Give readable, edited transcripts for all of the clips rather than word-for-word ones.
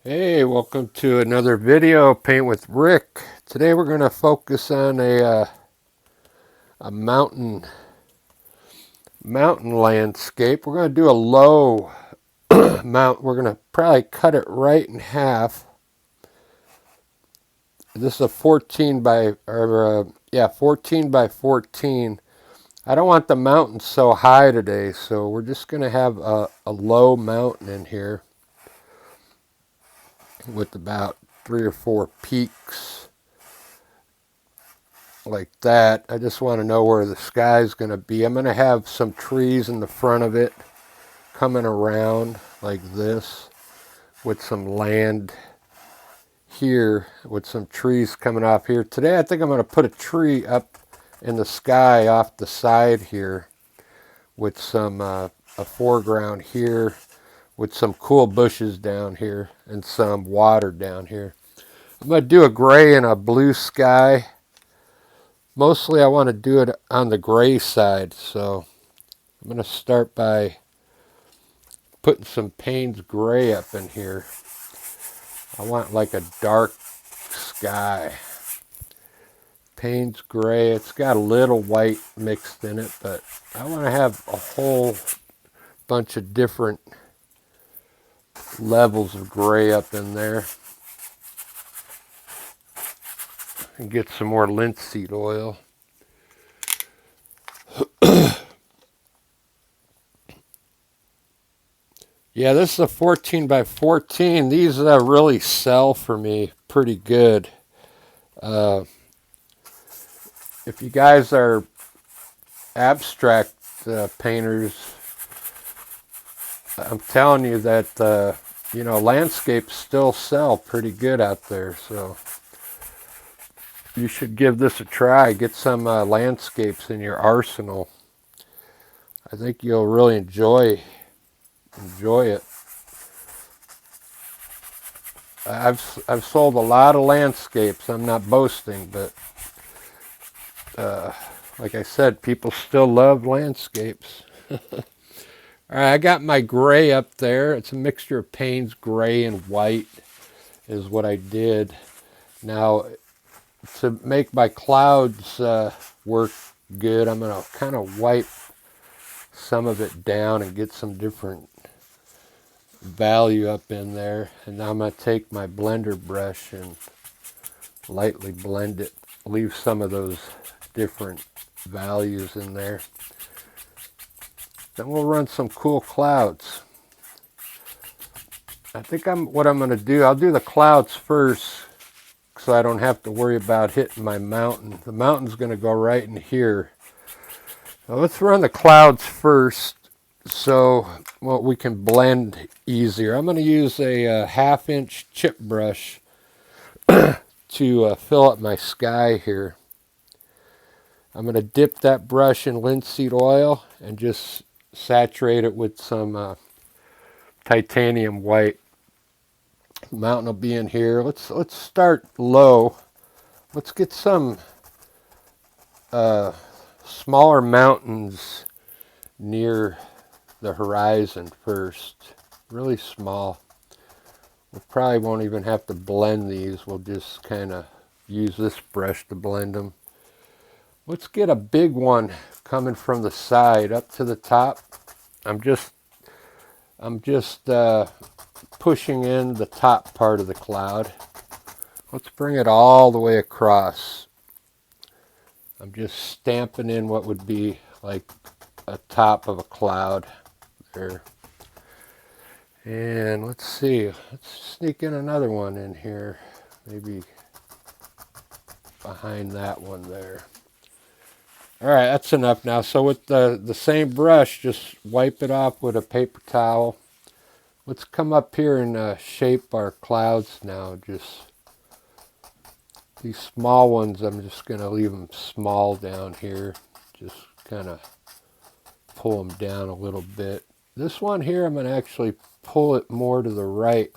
Hey, welcome to another video, Paint with Rick. Today we're going to focus on a mountain landscape. We're going to do a low mount. We're going to probably cut it right in half. This is a 14 by 14. I don't want the mountain so high today, so we're just going to have a low mountain in here with about 3 or 4 peaks. Like that. I just want to know where the sky's going to be. I'm going to have some trees in the front of it coming around like this with some land here with some trees coming off here. Today I think I'm going to put a tree up in the sky off the side here with some a foreground here with some cool bushes down here and some water down here. I'm going to do a gray and a blue sky. Mostly I want to do it on the gray side, so I'm going to start by putting some Payne's gray up in here. I want like a dark sky. Payne's gray, it's got a little white mixed in it, but I want to have a whole bunch of different levels of gray up in there. And get some more linseed oil. Yeah, this is a 14 by 14. These really sell for me pretty good. If you guys are abstract painters, I'm telling you that landscapes still sell pretty good out there. So you should give this a try. Get some landscapes in your arsenal. I think you'll really enjoy it. I've sold a lot of landscapes. I'm not boasting, but like I said, people still love landscapes. All right, I got my gray up there. It's a mixture of Payne's gray and white is what I did. Now, to make my clouds work good, I'm going to kind of wipe some of it down and get some different value up in there. And now I'm going to take my blender brush and lightly blend it. Leave some of those different values in there. Then we'll run some cool clouds. I think what I'm going to do, I'll do the clouds first so I don't have to worry about hitting my mountain. The mountain's going to go right in here. So let's run the clouds first so we can blend easier. I'm going to use a 1/2-inch chip brush to fill up my sky here. I'm going to dip that brush in linseed oil and just saturate it with some titanium white. Mountain will be in here. Let's start low. Let's get some smaller mountains near the horizon first. Really small. We probably won't even have to blend these. We'll just kind of use this brush to blend them. Let's get a big one coming from the side up to the top. I'm just pushing in the top part of the cloud. Let's bring it all the way across. I'm just stamping in what would be like a top of a cloud there. And let's see, let's sneak in another one in here, maybe behind that one there. All right, that's enough now. So with the same brush, just wipe it off with a paper towel. Let's come up here and shape our clouds now. Just these small ones, I'm just going to leave them small down here. Just kind of pull them down a little bit. This one here, I'm going to actually pull it more to the right.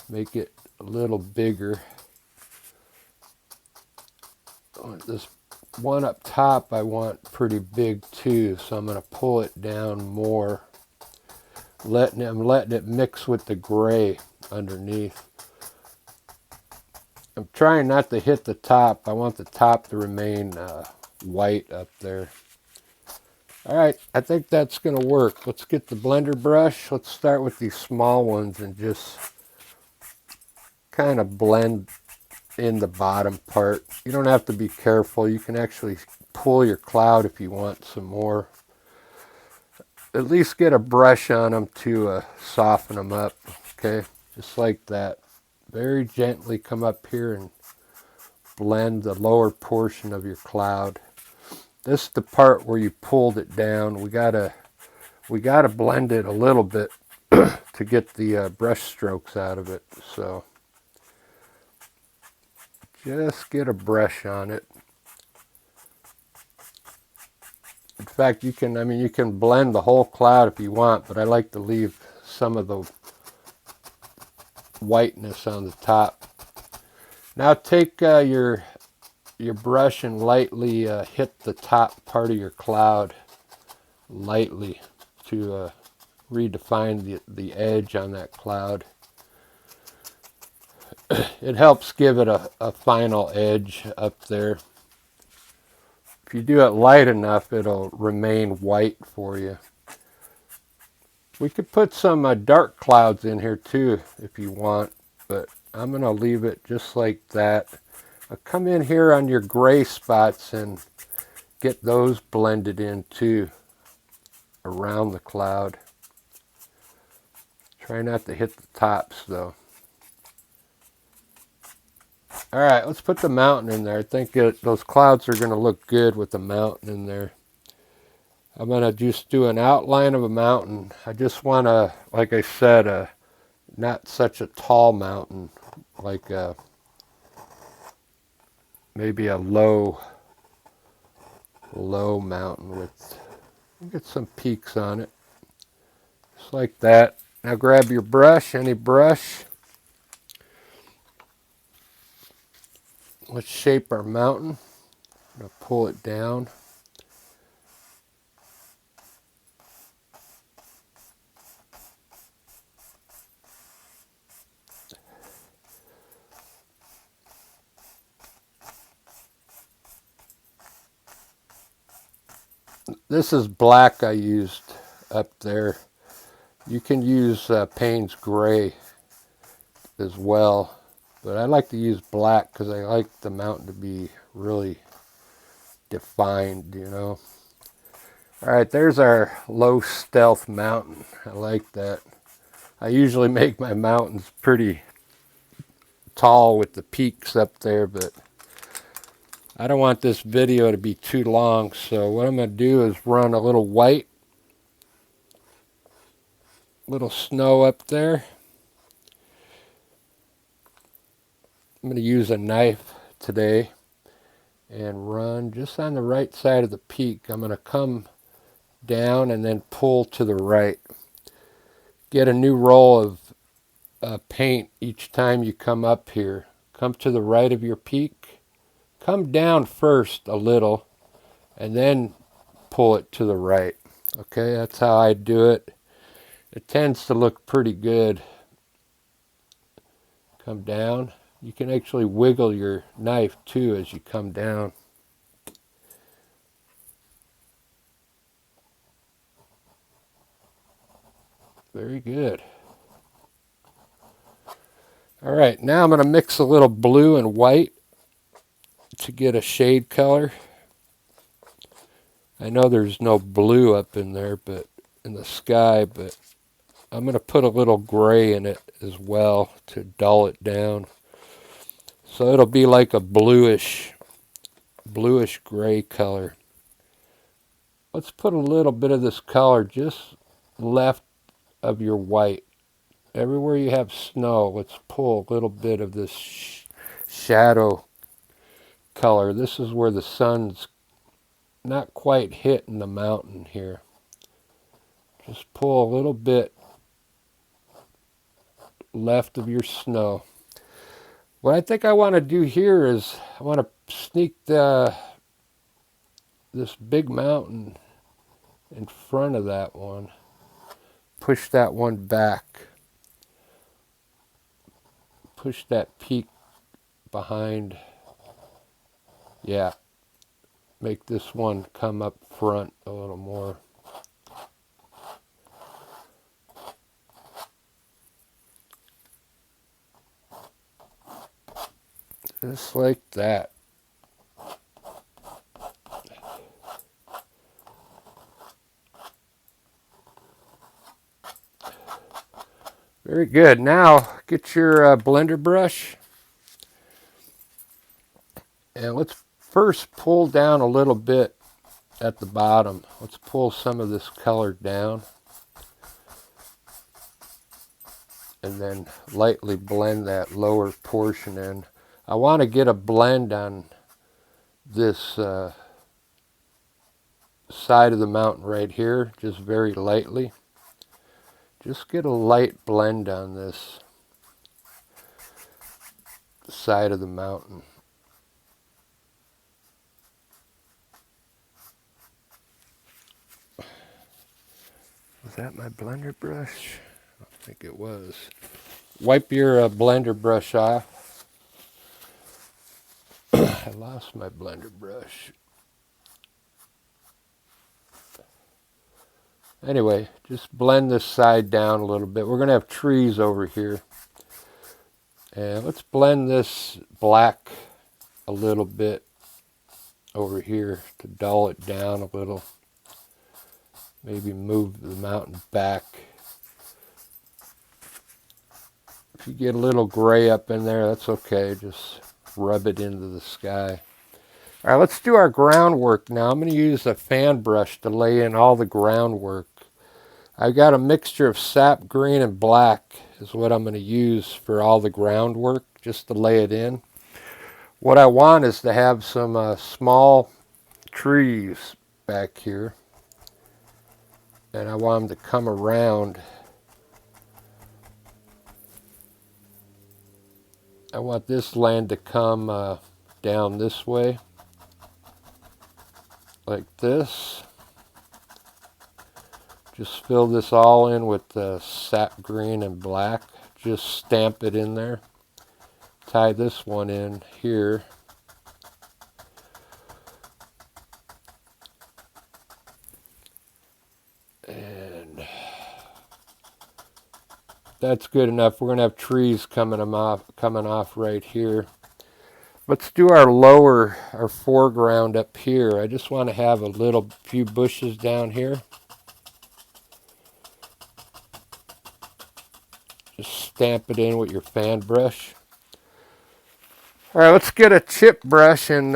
Make it a little bigger. This one up top I want pretty big too, so I'm going to pull it down more. I'm letting it mix with the gray. underneath. I'm trying not to hit the top. I want the top to remain white up there. All right, I think that's going to work. Let's get the blender brush. Let's start with these small ones and just kind of blend in the bottom part. You don't have to be careful. You can actually pull your cloud if you want some more. At least get a brush on them to soften them up, okay? Just like that. Very gently come up here and blend the lower portion of your cloud. This is the part where you pulled it down. We gotta blend it a little bit to get the brush strokes out of it. So just get a brush on it. In fact, you can blend the whole cloud if you want, but I like to leave some of the whiteness on the top. Now take your brush and lightly hit the top part of your cloud lightly to redefine the edge on that cloud. It helps give it a final edge up there. If you do it light enough, it'll remain white for you. We could put some dark clouds in here too if you want, but I'm going to leave it just like that. I'll come in here on your gray spots and get those blended in too around the cloud. Try not to hit the tops though. All right, let's put the mountain in there. I think those clouds are going to look good with the mountain in there. I'm going to just do an outline of a mountain. I just want to, like I said, not such a tall mountain, like maybe a low mountain with, get some peaks on it. Just like that. Now grab your brush, any brush. Let's shape our mountain. I'm going to pull it down. This is black I used up there. You can use Payne's Gray as well, but I like to use black because I like the mountain to be really defined, you know. All right, there's our low stealth mountain. I like that. I usually make my mountains pretty tall with the peaks up there, but I don't want this video to be too long, so what I'm going to do is run a little white, little snow up there. I'm going to use a knife today and run just on the right side of the peak. I'm going to come down and then pull to the right. Get a new roll of paint each time you come up here. Come to the right of your peak. Come down first a little and then pull it to the right. Okay, that's how I do it. It tends to look pretty good. Come down. You can actually wiggle your knife too as you come down. Very good. All right, now I'm going to mix a little blue and white to get a shade color. I know there's no blue up in there, but in the sky, but I'm going to put a little gray in it as well to dull it down. So it'll be like a bluish gray color. Let's put a little bit of this color just left of your white. Everywhere you have snow, let's pull a little bit of this shadow color. This is where the sun's not quite hitting the mountain here. Just pull a little bit left of your snow. What I think I want to do here is I want to sneak this big mountain in front of that one. Push that one back. push that peak behind. Yeah, make this one come up front a little more. Just like that. Very good. Now get your blender brush and let's first pull down a little bit at the bottom. Let's pull some of this color down and then lightly blend that lower portion in. I want to get a blend on this side of the mountain right here, just very lightly. Just get a light blend on this side of the mountain. Was that my blender brush? I don't think it was. Wipe your blender brush off. I lost my blender brush. Anyway, just blend this side down a little bit. We're going to have trees over here. And let's blend this black a little bit over here to dull it down a little. Maybe move the mountain back. If you get a little gray up in there, that's okay. Just rub it into the sky. All right, let's do our groundwork now. I'm going to use a fan brush to lay in all the groundwork. I've got a mixture of sap green and black is what I'm going to use for all the groundwork, just to lay it in. What I want is to have some small trees back here, and I want them to come around. I want this land to come down this way, like this. Just fill this all in with sap green and black. Just stamp it in there. Tie this one in here. And that's good enough. We're going to have trees coming off right here. Let's do our foreground up here. I just want to have a few bushes down here. Just stamp it in with your fan brush. All right, let's get a chip brush and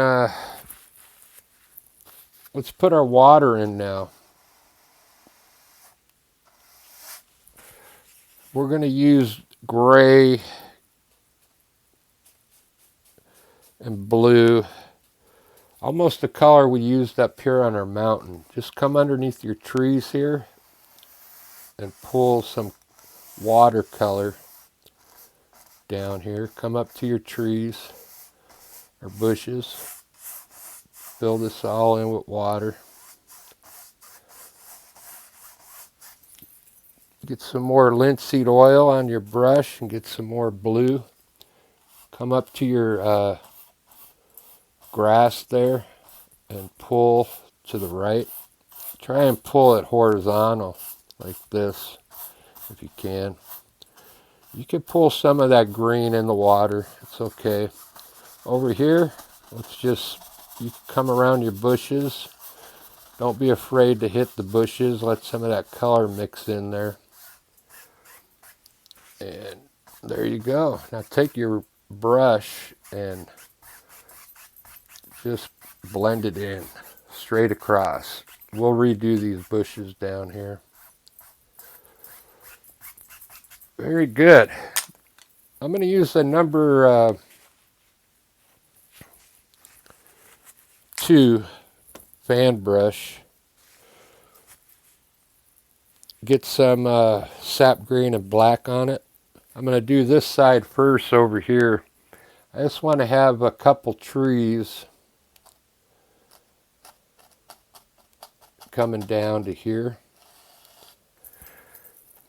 let's put our water in now. We're going to use gray and blue, almost the color we used up here on our mountain. Just come underneath your trees here and pull some watercolor down here. Come up to your trees or bushes. Fill this all in with water. Get some more linseed oil on your brush and get some more blue. Come up to your grass there and pull to the right. Try and pull it horizontal like this if you can. You can pull some of that green in the water. It's okay. Over here, you come around your bushes. Don't be afraid to hit the bushes. Let some of that color mix in there. And there you go. Now take your brush and just blend it in straight across. We'll redo these bushes down here. Very good. I'm going to use the number 2 fan brush. Get some sap green and black on it. I'm going to do this side first over here. I just want to have a couple trees coming down to here.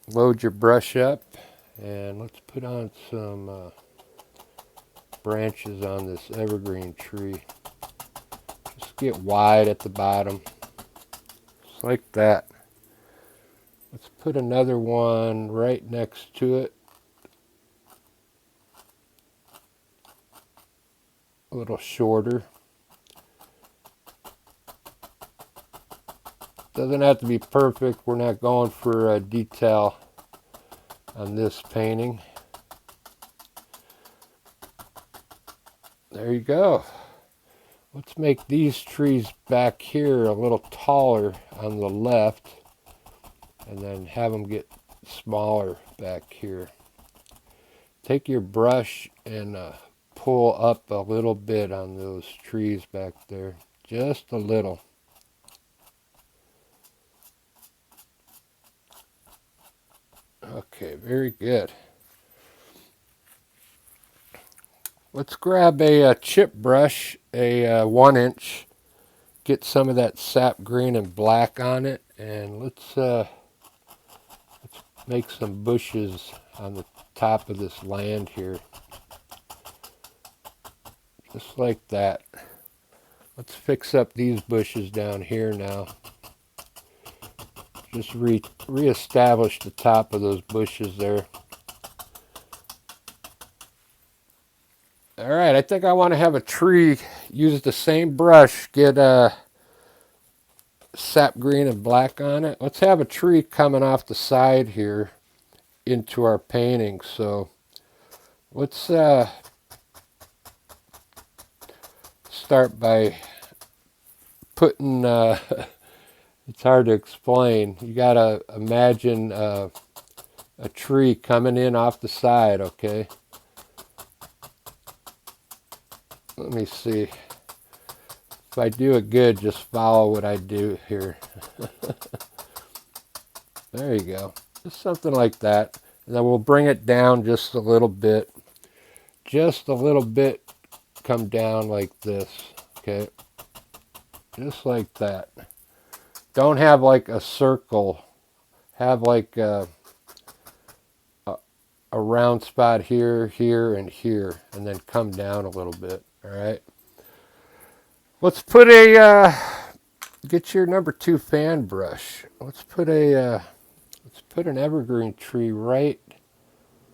Load your brush up and let's put on some branches on this evergreen tree. Just get wide at the bottom, just like that. Let's put another one right next to it, a little shorter. Doesn't have to be perfect. We're not going for a detail on this painting. There you go. Let's make these trees back here a little taller on the left, and then have them get smaller back here. Take your brush and pull up a little bit on those trees back there, just a little. Okay, very good. Let's grab a chip brush, a 1-inch, get some of that sap green and black on it, and let's make some bushes on the top of this land here. Just like that. Let's fix up these bushes down here now. Just re-establish the top of those bushes there. Alright, I think I want to have a tree, use the same brush, get sap green and black on it. Let's have a tree coming off the side here into our painting. So let's start by putting, it's hard to explain. You got to imagine a tree coming in off the side, okay? Let me see. If I do it good, just follow what I do here. There you go. Just something like that. And then we'll bring it down just a little bit. Just a little bit. Come down like this. Okay. Just like that. Don't have like a circle. Have like a round spot here, here, and here. And then come down a little bit. Alright. Let's put a, get your number 2 fan brush. Let's put an evergreen tree right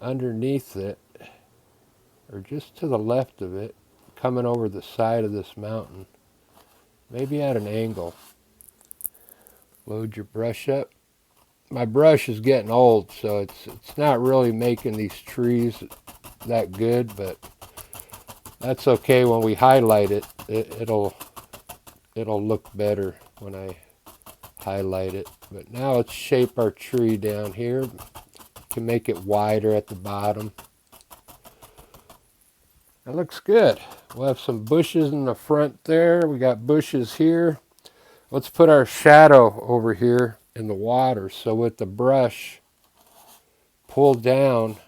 underneath it, or just to the left of it, coming over the side of this mountain. Maybe at an angle. Load your brush up. My brush is getting old, so it's not really making these trees that good, but that's okay. When we highlight it, it'll look better when I highlight it. But now let's shape our tree down here. Can make it wider at the bottom. That looks good. We'll have some bushes in the front there. We got bushes here. Let's put our shadow over here in the water. So with the brush, pull down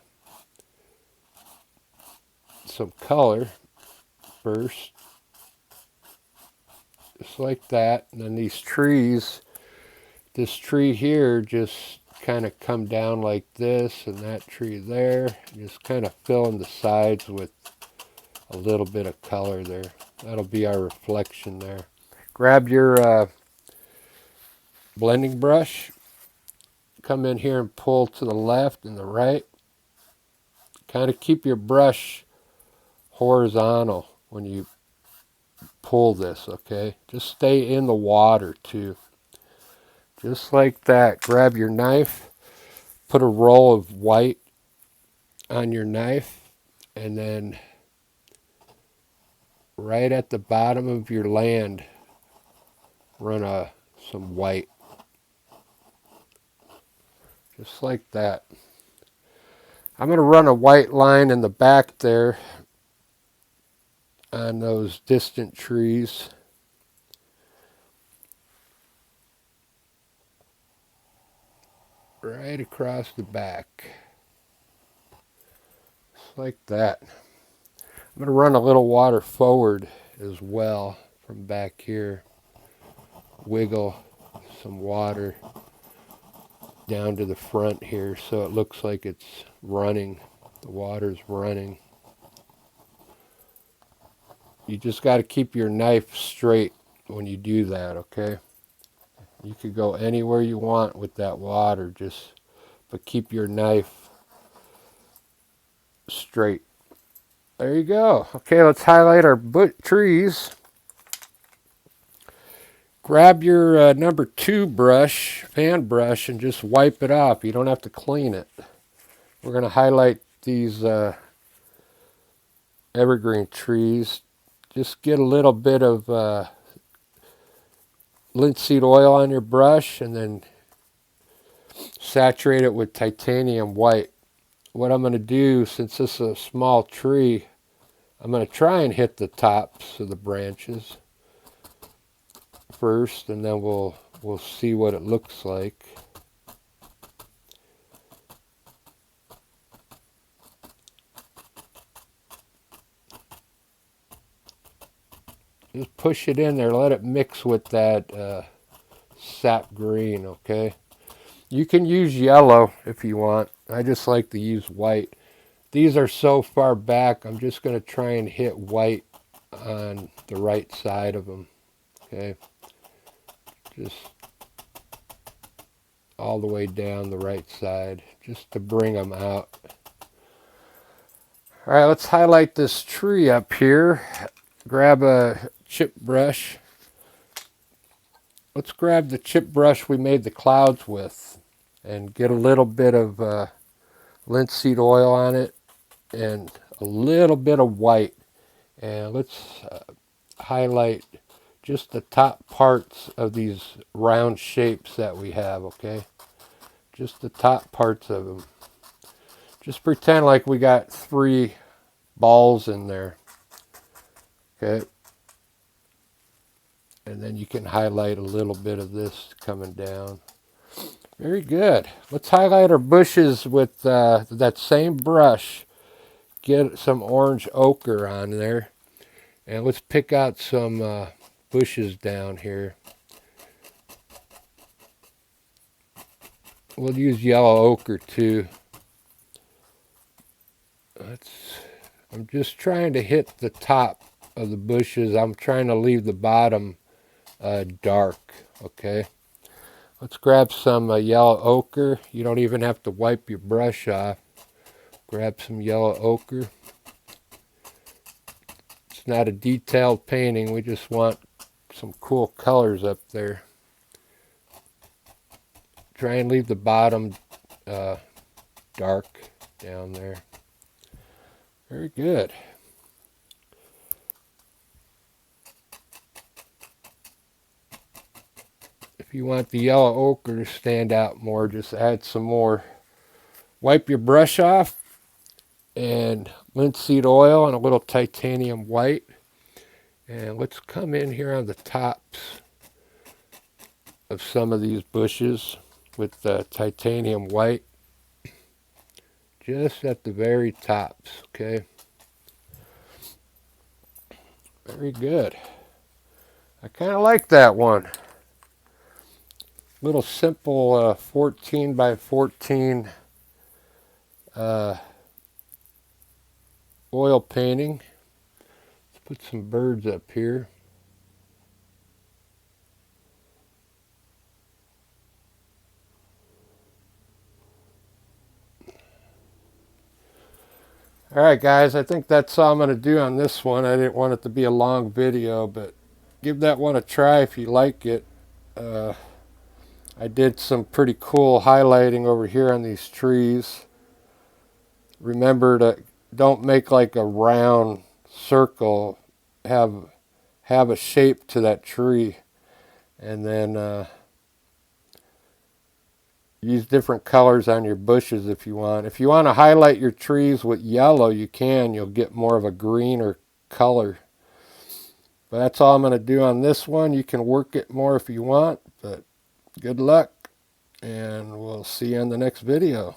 some color first. Just like that. And then these trees, this tree here just kind of come down like this, and that tree there. Just kind of fill in the sides with a little bit of color there. That'll be our reflection there. Grab your blending brush. Come in here and pull to the left and the right. Kind of keep your brush horizontal when you pull this, okay? Just stay in the water too. Just like that. Grab your knife. Put a roll of white on your knife, and then right at the bottom of your land, run some white. Just like that. I'm going to run a white line in the back there on those distant trees. Right across the back. Just like that. I'm going to run a little water forward as well from back here. Wiggle some water down to the front here so it looks like it's running. The water's running. You just got to keep your knife straight when you do that, okay? You could go anywhere you want with that water, but keep your knife straight. There you go. Okay, let's highlight our trees. Grab your number 2 brush, fan brush, and just wipe it off. You don't have to clean it. We're going to highlight these evergreen trees. Just get a little bit of linseed oil on your brush and then saturate it with titanium white. What I'm going to do, since this is a small tree, I'm going to try and hit the tops of the branches first, and then we'll see what it looks like. Just push it in there, let it mix with that sap green, okay? You can use yellow if you want. I just like to use white. These are so far back, I'm just going to try and hit white on the right side of them, okay? Just all the way down the right side, just to bring them out. All right, let's highlight this tree up here. Grab a chip brush. Let's grab the chip brush we made the clouds with and get a little bit of linseed oil on it and a little bit of white. And let's highlight just the top parts of these round shapes that we have, okay? Just the top parts of them. Just pretend like we got 3 balls in there, okay? And then you can highlight a little bit of this coming down. Very good. Let's highlight our bushes with that same brush. Get some orange ochre on there. And let's pick out some bushes down here. We'll use yellow ochre too. I'm just trying to hit the top of the bushes. I'm trying to leave the bottom dark, okay? Let's grab some yellow ochre. You don't even have to wipe your brush off. Grab some yellow ochre. It's not a detailed painting. We just want some cool colors up there. Try and leave the bottom dark down there. Very good. If you want the yellow ochre to stand out more, just add some more. Wipe your brush off and linseed oil and a little titanium white. And let's come in here on the tops of some of these bushes with the titanium white. Just at the very tops, okay? Very good. I kind of like that one. Little simple 14 by 14 oil painting. Let's put some birds up here. Alright guys, I think that's all I'm going to do on this one. I didn't want it to be a long video, but give that one a try if you like it. I did some pretty cool highlighting over here on these trees. Remember to don't make like a round circle. Have a shape to that tree, and then use different colors on your bushes if you want. If you want to highlight your trees with yellow, you can. You'll get more of a greener color. But that's all I'm going to do on this one. You can work it more if you want, but good luck, and we'll see you in the next video.